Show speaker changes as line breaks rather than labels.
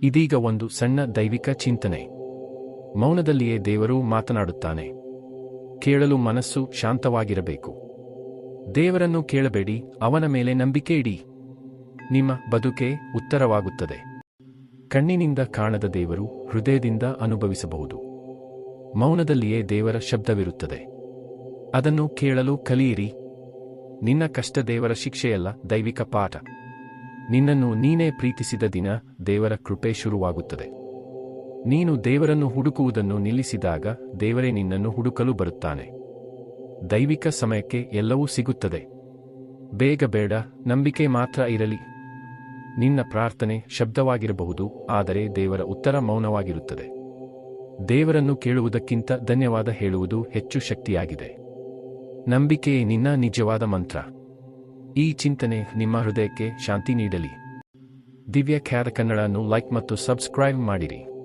ಇದೀಗ ಒಂದು ಸಣ್ಣ ದೈವಿಕ ಚಿಂತನೆ. ಮೌನದಲ್ಲಿಯೇ ದೇವರು ಮಾತನಾಡುತ್ತಾನೆ. ಕೇಳಲು ಮನಸ್ಸು ಶಾಂತವಾಗಿರಬೇಕು. ದೇವರನ್ನು ಕೇಳಬೇಡಿ, ಅವನ ಮೇಲೆ ನಂಬಿಕೆ ಇಡಿ. ನಿಮ್ಮ ಬದುಕೇ ಉತ್ತರವಾಗುತ್ತದೆ. ಕಣ್ಣಿನಿಂದ ಕಾಣದ ದೇವರು ಹೃದಯದಿಂದ ಅನುಭವಿಸಬಹುದು. ಮೌನದಲ್ಲಿಯೇ ದೇವರ ಶಬ್ದವಿರುತ್ತದೆ. ಅದನ್ನು ಕೇಳಲು ಕಲಿಯಿರಿ. ನಿನ್ನ ಕಷ್ಟ ದೇವರ ಶಿಕ್ಷೆಯಲ್ಲ, ದೈವಿಕ ಪಾಠ. ನಿನ್ನನ್ನು ನೀನೇ ಪ್ರೀತಿಸಿದ ದಿನ ದೇವರ ಕೃಪೆ ಶುರುವಾಗುತ್ತದೆ. ನೀನು ದೇವರನ್ನು ಹುಡುಕುವುದನ್ನು ನಿಲ್ಲಿಸಿದಾಗ ದೇವರೇ ನಿನ್ನನ್ನು ಹುಡುಕಲು ಬರುತ್ತಾನೆ. ದೈವಿಕ ಸಮಯಕ್ಕೆ ಎಲ್ಲವೂ ಸಿಗುತ್ತದೆ. ಬೇಗ ಬೇಡ, ನಂಬಿಕೆ ಮಾತ್ರ ಇರಲಿ. ನಿನ್ನ ಪ್ರಾರ್ಥನೆ ಶಬ್ದವಾಗಿರಬಹುದು, ಆದರೆ ದೇವರ ಉತ್ತರ ಮೌನವಾಗಿರುತ್ತದೆ. ದೇವರನ್ನು ಕೇಳುವುದಕ್ಕಿಂತ ಧನ್ಯವಾದ ಹೇಳುವುದು ಹೆಚ್ಚು ಶಕ್ತಿಯಾಗಿದೆ. ನಂಬಿಕೆಯೇ ನಿನ್ನ ನಿಜವಾದ ಮಂತ್ರ. ಈ ಚಿಂತನೆ ನಿಮ್ಮ ಹೃದಯಕ್ಕೆ ಶಾಂತಿ ನೀಡಲಿ. ದಿವ್ಯ ಖ್ಯಾತ ಕನ್ನಡವನ್ನು ಲೈಕ್ ಮತ್ತು ಸಬ್ಸ್ಕ್ರೈಬ್ ಮಾಡಿರಿ.